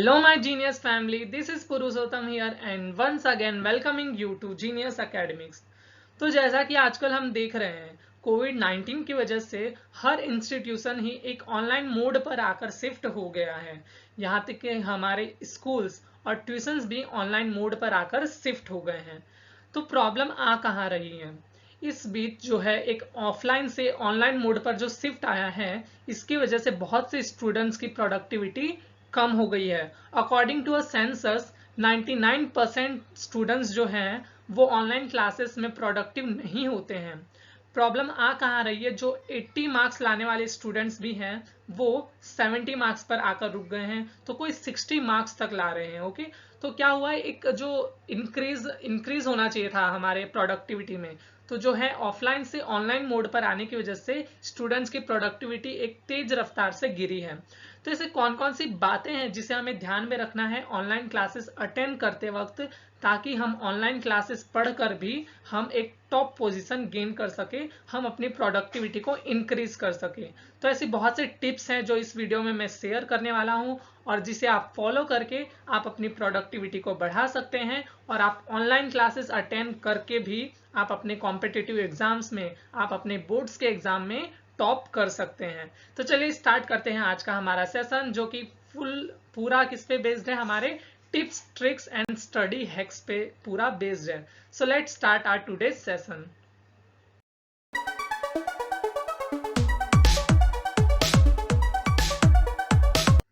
Hello, my genius family. This is Purushottam here, and once again welcoming you to Genius Academics. तो जैसा कि आजकल हम देख रहे हैं, कोविड-19 की वजह से हर इंस्टीट्यूशन ही एक ऑनलाइन मोड पर आकर शिफ्ट हो गया है। यहाँ तक कि हमारे स्कूल्स और ट्यूशंस भी ऑनलाइन मोड पर आकर शिफ्ट हो गए हैं। तो प्रॉब्लम आ कहाँ रही है? इस बीच जो है एक ऑफलाइन से ऑनलाइन मोड पर जो शिफ्ट आया है, इसकी वजह से बहुत से स्टूडेंट्स की प्रोडक्टिविटी कम हो गई है। According to a census 99% students जो हैं वो ऑनलाइन क्लासेस में प्रोडक्टिव नहीं होते हैं। प्रॉब्लम आ कहाँ रही है? जो 80 मार्क्स लाने वाले स्टूडेंट्स भी हैं वो 70 मार्क्स पर आकर रुक गए हैं, तो कोई 60 मार्क्स तक ला रहे हैं। ओके, तो क्या हुआ है, एक जो इंक्रीज होना चाहिए था हमारे प्रोडक्टिविटी में, तो जो है ऑफलाइन से ऑनलाइन मोड पर आने की वजह से स्टूडेंट्स की प्रोडक्टिविटी एक तेज रफ्तार से गिरी है। तो ऐसे कौन कौन सी बातें हैं जिसे हमें ध्यान में रखना है ऑनलाइन क्लासेस अटेंड करते वक्त, ताकि हम ऑनलाइन क्लासेस पढ़कर भी हम एक टॉप पोजीशन गेन कर सके, हम अपनी प्रोडक्टिविटी को इंक्रीज कर सके। तो ऐसी बहुत से टिप्स हैं जो इस वीडियो में मैं शेयर करने वाला हूं, और जिसे आप फॉलो करके आप अपनी प्रोडक्टिविटी को बढ़ा सकते हैं, और आप ऑनलाइन क्लासेस अटेंड करके भी आप अपने कॉम्पिटिटिव एग्जाम्स में, आप अपने बोर्ड्स के एग्जाम में टॉप कर सकते हैं। तो चलिए स्टार्ट करते हैं आज का हमारा सेशन, जो कि पूरा किस पे बेस्ड है? हमारे tips, tricks and study hacks पे पूरा बेस्ड है। So let's start our today's session.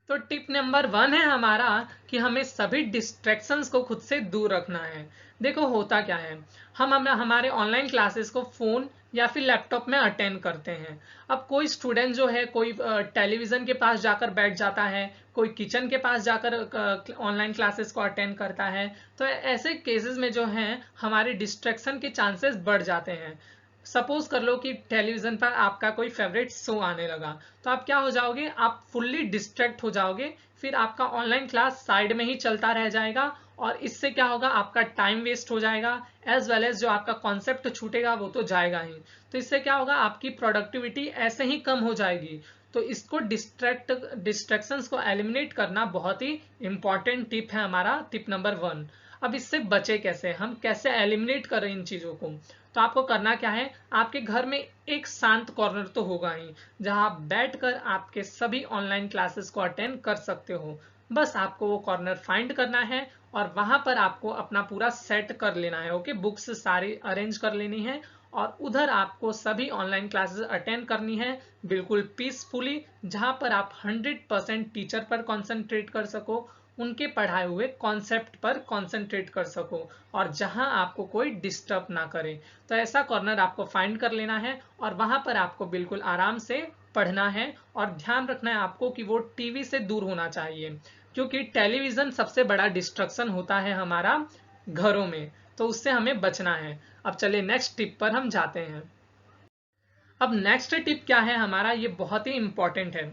तो टिप नंबर 1 है हमारा कि हमें सभी डिस्ट्रैक्शंस को खुद से दूर रखना है। देखो होता क्या है, हम हमारे ऑनलाइन क्लासेस को फोन या फिर लैपटॉप में अटेंड करते हैं। अब कोई स्टूडेंट जो है कोई टेलीविजन के पास जाकर बैठ जाता है, कोई किचन के पास जाकर ऑनलाइन क्लासेस को अटेंड करता है। तो ऐसे केसेस में जो है हमारे डिस्ट्रैक्शन के चांसेस बढ़ जाते हैं। सपोज कर लो कि टेलीविजन पर आपका कोई फेवरेट शो आने लगा, तो आप क्या हो जाओगे, आप फुल्ली डिस्ट्रैक्ट हो जाओगे, फिर आपका ऑनलाइन क्लास साइड में ही चलता रह जाएगा, और इससे क्या होगा, आपका टाइम वेस्ट हो जाएगा, एज वेल एज जो आपका कॉन्सेप्ट छूटेगा वो तो जाएगा ही। तो इससे क्या होगा, आपकी प्रोडक्टिविटी ऐसे ही कम हो जाएगी। तो इसको डिस्ट्रैक्शंस को एलिमिनेट करना बहुत ही इंपॉर्टेंट टिप है हमारा, टिप नंबर 1। अब इससे बचे कैसे, हम कैसे एलिमिनेट करें इन चीजों को? तो आपको करना क्या है, आपके घर में एक शांत कॉर्नर तो होगा ही, जहां आप बैठकर आपके सभी ऑनलाइन क्लासेस को अटेंड कर सकते हो। बस आपको वो कॉर्नर फाइंड करना है, और वहां पर आपको अपना पूरा सेट कर लेना है। ओके, बुक्स सारी अरेंज कर लेनी है, और उधर आपको सभी ऑनलाइन क्लासेस अटेंड करनी है बिल्कुल पीसफुली, जहां पर आप 100% टीचर पर कॉन्सेंट्रेट कर सको, उनके पढ़ाए हुए कॉन्सेप्ट पर कॉन्सेंट्रेट कर सको, और जहां आपको कोई डिस्टर्ब ना करे। तो ऐसा कॉर्नर आपको फाइंड कर लेना है, और वहां पर आपको बिल्कुल आराम से पढ़ना है। और ध्यान रखना है आपको कि वो टीवी से दूर होना चाहिए, क्योंकि टेलीविजन सबसे बड़ा डिस्ट्रक्शन होता है हमारा घरों में, तो उससे हमें बचना है। अब चलिए नेक्स्ट टिप पर हम जाते हैं। अब नेक्स्ट टिप क्या है हमारा, ये बहुत ही इंपॉर्टेंट है।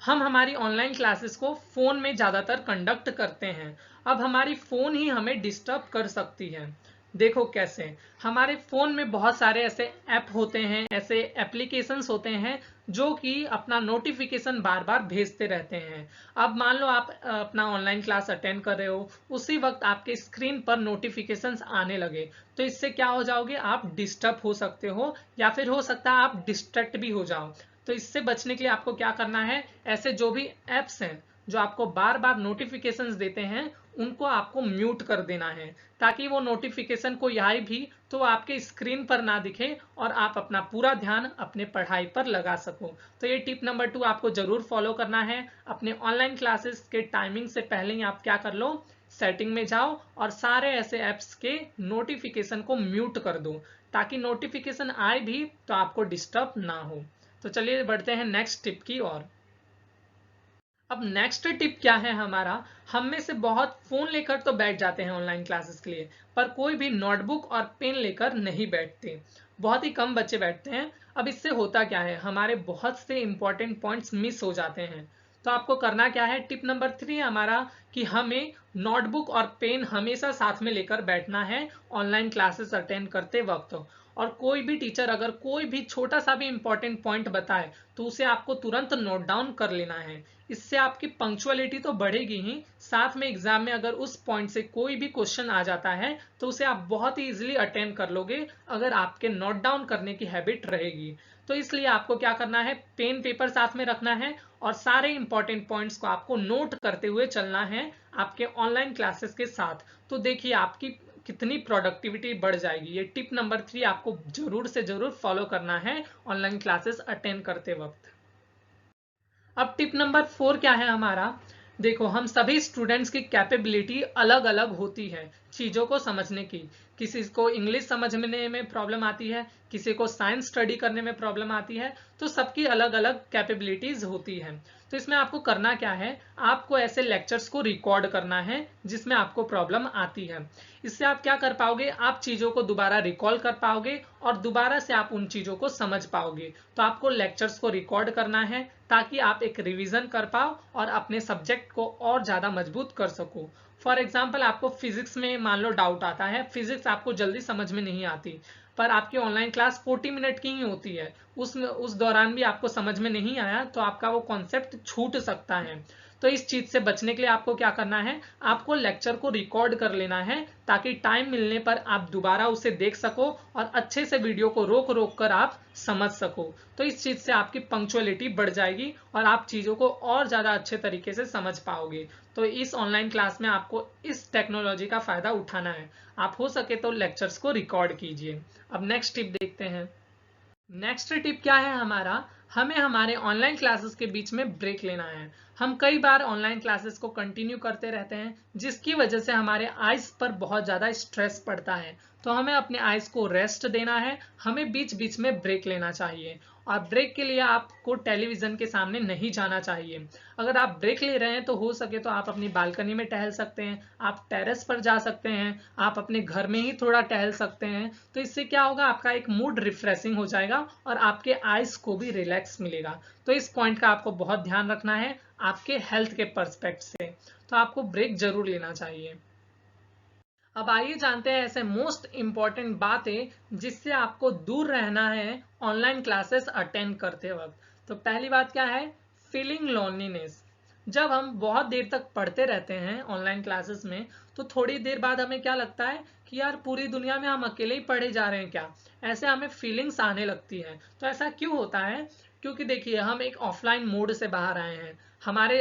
हम हमारी ऑनलाइन क्लासेस को फोन में ज्यादातर कंडक्ट करते हैं। अब हमारी फोन ही हमें डिस्टर्ब कर सकती है। देखो कैसे, हमारे फोन में बहुत सारे ऐसे ऐप होते हैं, ऐसे एप्लीकेशंस होते हैं जो कि अपना नोटिफिकेशन बार बार भेजते रहते हैं। अब मान लो आप अपना ऑनलाइन क्लास अटेंड कर रहे हो, उसी वक्त आपके स्क्रीन पर नोटिफिकेशंस आने लगे, तो इससे क्या हो जाओगे, आप डिस्टर्ब हो सकते हो, या फिर हो सकता है आप डिस्ट्रैक्ट भी हो जाओ। तो इससे बचने के लिए आपको क्या करना है, ऐसे जो भी एप्स हैं जो आपको बार बार नोटिफिकेशंस देते हैं, उनको आपको म्यूट कर देना है, ताकि वो नोटिफिकेशन को आए भी तो आपके स्क्रीन पर ना दिखे, और आप अपना पूरा ध्यान अपने पढ़ाई पर लगा सको। तो ये टिप नंबर 2 आपको जरूर फॉलो करना है। अपने ऑनलाइन क्लासेस के टाइमिंग से पहले ही आप क्या कर लो, सेटिंग में जाओ और सारे ऐसे ऐप्स के नोटिफिकेशन को म्यूट कर दो, ताकि नोटिफिकेशन आए भी तो आपको डिस्टर्ब ना हो। तो चलिए बढ़ते हैं नेक्स्ट टिप की ओर। अब नेक्स्ट टिप क्या है हमारा, हम में से बहुत फोन लेकर तो बैठ जाते हैं ऑनलाइन क्लासेस के लिए, पर कोई भी नोटबुक और पेन लेकर नहीं बैठते। बहुत ही कम बच्चे बैठते हैं। अब इससे होता क्या है, हमारे बहुत से इंपॉर्टेंट पॉइंट्स मिस हो जाते हैं। तो आपको करना क्या है, टिप नंबर 3 हमारा, कि हमें नोटबुक और पेन हमेशा साथ में लेकर बैठना है ऑनलाइन क्लासेस अटेंड करते वक्त। और कोई भी टीचर अगर कोई भी छोटा सा भी इंपॉर्टेंट पॉइंट बताए तो उसे आपको तुरंत नोट डाउन कर लेना है। इससे आपकी पंक्चुअलिटी तो बढ़ेगी ही, साथ में एग्जाम में अगर उस पॉइंट से कोई भी क्वेश्चन आ जाता है तो उसे आप बहुत ही इजीली अटेंड कर लोगे अगर आपके नोट डाउन करने की हैबिट रहेगी। तो इसलिए आपको क्या करना है, पेन पेपर साथ में रखना है और सारे इंपॉर्टेंट पॉइंट्स को आपको नोट करते हुए चलना है आपके ऑनलाइन क्लासेस के साथ। तो देखिए आपकी कितनी प्रोडक्टिविटी बढ़ जाएगी। ये टिप नंबर 3 आपको जरूर से जरूर फॉलो करना है ऑनलाइन क्लासेस अटेंड करते वक्त। अब टिप नंबर 4 क्या है हमारा, देखो हम सभी स्टूडेंट्स की कैपेबिलिटी अलग अलग होती है चीजों को समझने की। किसी को इंग्लिश समझने में प्रॉब्लम आती है, किसी को साइंस स्टडी करने में प्रॉब्लम आती है, तो सबकी अलग अलग कैपेबिलिटीज होती है। तो इसमें आपको करना क्या है, आपको ऐसे लेक्चर्स को रिकॉर्ड करना है जिसमें आपको प्रॉब्लम आती है। इससे आप क्या कर पाओगे, आप चीजों को दोबारा रिकॉल कर पाओगे और दोबारा से आप उन चीजों को समझ पाओगे। तो आपको लेक्चर्स को रिकॉर्ड करना है ताकि आप एक रिवीजन कर पाओ और अपने सब्जेक्ट को और ज्यादा मजबूत कर सको। फॉर एग्जाम्पल आपको फिजिक्स में मान लो डाउट आता है, फिजिक्स आपको जल्दी समझ में नहीं आती, पर आपकी ऑनलाइन क्लास 40 मिनट की ही होती है, उस दौरान भी आपको समझ में नहीं आया तो आपका वो कॉन्सेप्ट छूट सकता है। तो इस चीज से बचने के लिए आपको क्या करना है, आपको लेक्चर को रिकॉर्ड कर लेना है ताकि टाइम मिलने पर आप दोबारा उसे देख सको और अच्छे से वीडियो को रोक रोक कर आप समझ सको। तो इस चीज से आपकी पंक्चुअलिटी बढ़ जाएगी और आप चीजों को और ज्यादा अच्छे तरीके से समझ पाओगे। तो इस ऑनलाइन क्लास में आपको इस टेक्नोलॉजी का फायदा उठाना है। आप हो सके तो लेक्चर्स को रिकॉर्ड कीजिए। अब नेक्स्ट टिप देखते हैं। नेक्स्ट टिप क्या है हमारा, हमें हमारे ऑनलाइन क्लासेस के बीच में ब्रेक लेना है। हम कई बार ऑनलाइन क्लासेस को कंटिन्यू करते रहते हैं जिसकी वजह से हमारे आइज पर बहुत ज्यादा स्ट्रेस पड़ता है। तो हमें अपने आइज को रेस्ट देना है, हमें बीच बीच में ब्रेक लेना चाहिए। और ब्रेक के लिए आपको टेलीविजन के सामने नहीं जाना चाहिए। अगर आप ब्रेक ले रहे हैं तो हो सके तो आप अपनी बालकनी में टहल सकते हैं, आप टेरेस पर जा सकते हैं, आप अपने घर में ही थोड़ा टहल सकते हैं। तो इससे क्या होगा, आपका एक मूड रिफ्रेशिंग हो जाएगा और आपके आइज को भी रिलैक्स मिलेगा। तो इस पॉइंट का आपको बहुत ध्यान रखना है आपके हेल्थ के पर्सपेक्ट से। तो आपको ब्रेक जरूर लेना चाहिए। अब आइए जानते हैं ऐसे मोस्ट इंपॉर्टेंट बातें जिससे आपको दूर रहना है ऑनलाइन क्लासेस अटेंड करते वक्त। तो पहली बात क्या है, फीलिंग लोनलीनेस। जब हम बहुत देर तक पढ़ते रहते हैं ऑनलाइन क्लासेस में तो थोड़ी देर बाद हमें क्या लगता है कि यार पूरी दुनिया में हम अकेले ही पढ़े जा रहे हैं क्या, ऐसे हमें फीलिंग्स आने लगती हैं। तो ऐसा क्यों होता है, क्योंकि देखिए हम एक ऑफलाइन मोड से बाहर आए हैं,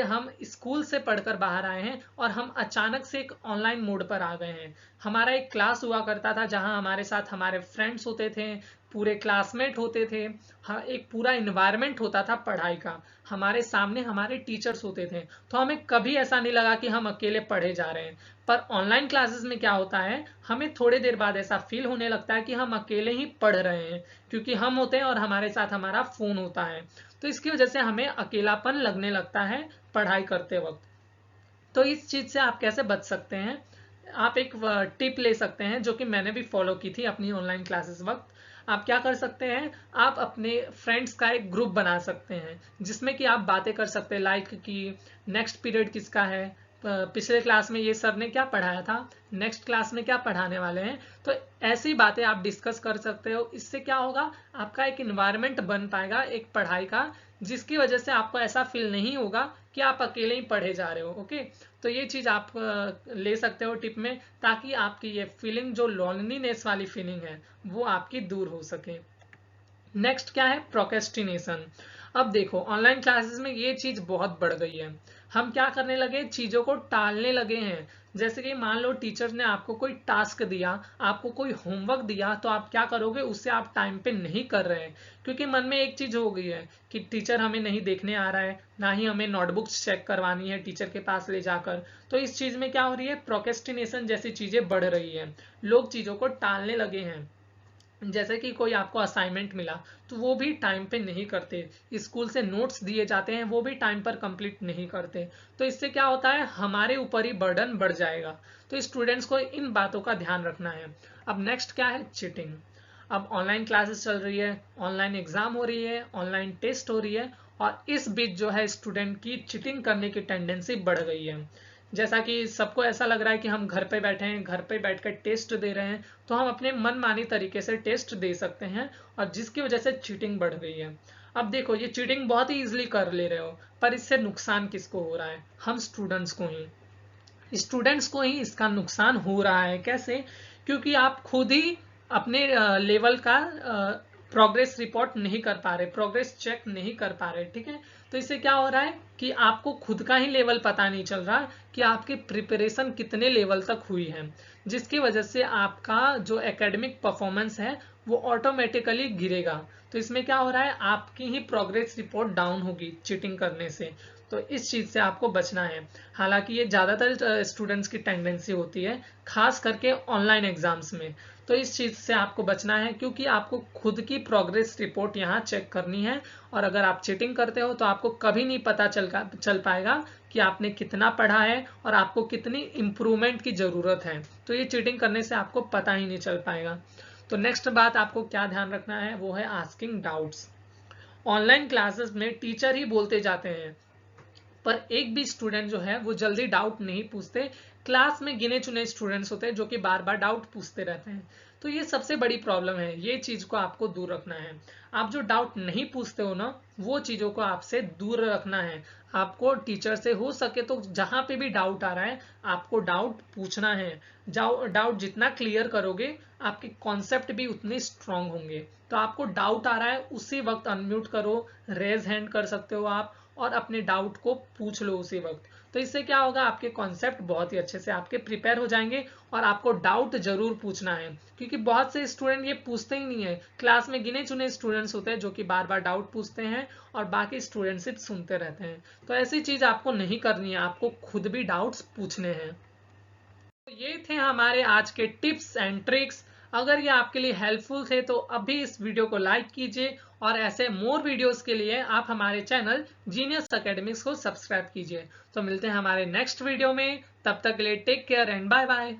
हम स्कूल से पढ़कर बाहर आए हैं और हम अचानक से एक ऑनलाइन मोड पर आ गए हैं। हमारा एक क्लास हुआ करता था जहां हमारे साथ हमारे फ्रेंड्स होते थे, पूरे क्लासमेट होते थे, हाँ एक पूरा इन्वायरमेंट होता था पढ़ाई का, हमारे सामने हमारे टीचर्स होते थे। तो हमें कभी ऐसा नहीं लगा कि हम अकेले पढ़े जा रहे हैं। पर ऑनलाइन क्लासेस में क्या होता है, हमें थोड़ी देर बाद ऐसा फील होने लगता है कि हम अकेले ही पढ़ रहे हैं, क्योंकि हम होते हैं और हमारे साथ हमारा फोन होता है। तो इसकी वजह से हमें अकेलापन लगने लगता है पढ़ाई करते वक्त। तो इस चीज से आप कैसे बच सकते हैं, आप एक टिप ले सकते हैं जो कि मैंने भी फॉलो की थी अपनी ऑनलाइन क्लासेस वक्त। आप क्या कर सकते हैं, आप अपने फ्रेंड्स का एक ग्रुप बना सकते हैं जिसमें कि आप बातें कर सकते हैं, लाइक कि नेक्स्ट पीरियड किसका है, पिछले क्लास में ये सर ने क्या पढ़ाया था, नेक्स्ट क्लास में क्या पढ़ाने वाले हैं। तो ऐसी बातें आप डिस्कस कर सकते हो। इससे क्या होगा, आपका एक इन्वायरमेंट बन पाएगा एक पढ़ाई का, जिसकी वजह से आपको ऐसा फील नहीं होगा कि आप अकेले ही पढ़े जा रहे हो। ओके, तो ये चीज आप ले सकते हो टिप में, ताकि आपकी ये फीलिंग जो लोनलीनेस वाली फीलिंग है वो आपकी दूर हो सके। नेक्स्ट क्या है, प्रोक्रेस्टिनेशन। अब देखो ऑनलाइन क्लासेस में ये चीज बहुत बढ़ गई है। हम क्या करने लगे, चीजों को टालने लगे हैं। जैसे कि मान लो टीचर ने आपको कोई टास्क दिया, आपको कोई होमवर्क दिया, तो आप क्या करोगे, उससे आप टाइम पे नहीं कर रहे हैं, क्योंकि मन में एक चीज हो गई है कि टीचर हमें नहीं देखने आ रहा है, ना ही हमें नोटबुक्स चेक करवानी है टीचर के पास ले जाकर। तो इस चीज में क्या हो रही है, प्रोक्रेस्टिनेशन जैसी चीजें बढ़ रही है, लोग चीजों को टालने लगे हैं। जैसे कि कोई आपको असाइनमेंट मिला तो वो भी टाइम पे नहीं करते, स्कूल से नोट्स दिए जाते हैं वो भी टाइम पर कंप्लीट नहीं करते। तो इससे क्या होता है, हमारे ऊपर ही बर्डन बढ़ जाएगा। तो स्टूडेंट्स को इन बातों का ध्यान रखना है। अब नेक्स्ट क्या है, चीटिंग। अब ऑनलाइन क्लासेस चल रही है, ऑनलाइन एग्जाम हो रही है, ऑनलाइन टेस्ट हो रही है, और इस बीच जो है स्टूडेंट की चीटिंग करने की टेंडेंसी बढ़ गई है। जैसा कि सबको ऐसा लग रहा है कि हम घर पे बैठे हैं, घर पे बैठकर टेस्ट दे रहे हैं, तो हम अपने मनमानी तरीके से टेस्ट दे सकते हैं और जिसकी वजह से चीटिंग बढ़ रही है। अब देखो, ये चीटिंग बहुत ही इजीली कर ले रहे हो, पर इससे नुकसान किसको हो रहा है? हम स्टूडेंट्स को ही इसका नुकसान हो रहा है। कैसे? क्योंकि आप खुद ही अपने लेवल का प्रोग्रेस रिपोर्ट नहीं कर पा रहे, प्रोग्रेस चेक नहीं कर पा रहे, ठीक है। तो इससे क्या हो रहा है कि आपको खुद का ही लेवल पता नहीं चल रहा कि आपकी प्रिपरेशन कितने लेवल तक हुई है, जिसकी वजह से आपका जो एकेडमिक परफॉर्मेंस है वो ऑटोमेटिकली गिरेगा। तो इसमें क्या हो रहा है, आपकी ही प्रोग्रेस रिपोर्ट डाउन होगी चीटिंग करने से। तो इस चीज से आपको बचना है। हालांकि ये ज्यादातर स्टूडेंट्स की टेंडेंसी होती है, खास करके ऑनलाइन एग्जाम्स में। तो इस चीज से आपको बचना है, क्योंकि आपको खुद की प्रोग्रेस रिपोर्ट यहाँ चेक करनी है। और अगर आप चीटिंग करते हो तो आपको कभी नहीं पता चल पाएगा कि आपने कितना पढ़ा है और आपको कितनी इम्प्रूवमेंट की जरूरत है। तो ये चीटिंग करने से आपको पता ही नहीं चल पाएगा। तो नेक्स्ट बात आपको क्या ध्यान रखना है, वो है आस्किंग डाउट्स। ऑनलाइन क्लासेस में टीचर ही बोलते जाते हैं, पर एक भी स्टूडेंट जो है वो जल्दी डाउट नहीं पूछते। क्लास में गिने चुने स्टूडेंट्स होते हैं जो कि बार बार डाउट पूछते रहते हैं। तो ये सबसे बड़ी प्रॉब्लम है, ये चीज को आपको दूर रखना है। आप जो डाउट नहीं पूछते हो ना, वो चीजों को आपसे दूर रखना है। आपको टीचर से हो सके तो जहां पे भी डाउट आ रहा है आपको डाउट पूछना है। डाउट जितना क्लियर करोगे आपके कॉन्सेप्ट भी उतने स्ट्रांग होंगे। तो आपको डाउट आ रहा है उसी वक्त अनम्यूट करो, रेज हैंड कर सकते हो आप, और अपने डाउट को पूछ लो उसी वक्त। तो इससे क्या होगा, आपके कॉन्सेप्ट बहुत ही अच्छे से आपके प्रिपेयर हो जाएंगे। और आपको डाउट जरूर पूछना है, क्योंकि बहुत से स्टूडेंट ये पूछते ही नहीं है। क्लास में गिने चुने स्टूडेंट्स होते हैं जो कि बार बार डाउट पूछते हैं और बाकी स्टूडेंट सिर्फ सुनते रहते हैं। तो ऐसी चीज आपको नहीं करनी है, आपको खुद भी डाउट्स पूछने हैं। तो ये थे हमारे आज के टिप्स एंड ट्रिक्स। अगर ये आपके लिए हेल्पफुल थे तो अभी इस वीडियो को लाइक कीजिए, और ऐसे मोर वीडियोस के लिए आप हमारे चैनल जीनियस एकेडमिक्स को सब्सक्राइब कीजिए। तो मिलते हैं हमारे नेक्स्ट वीडियो में, तब तक के लिए take care and bye bye.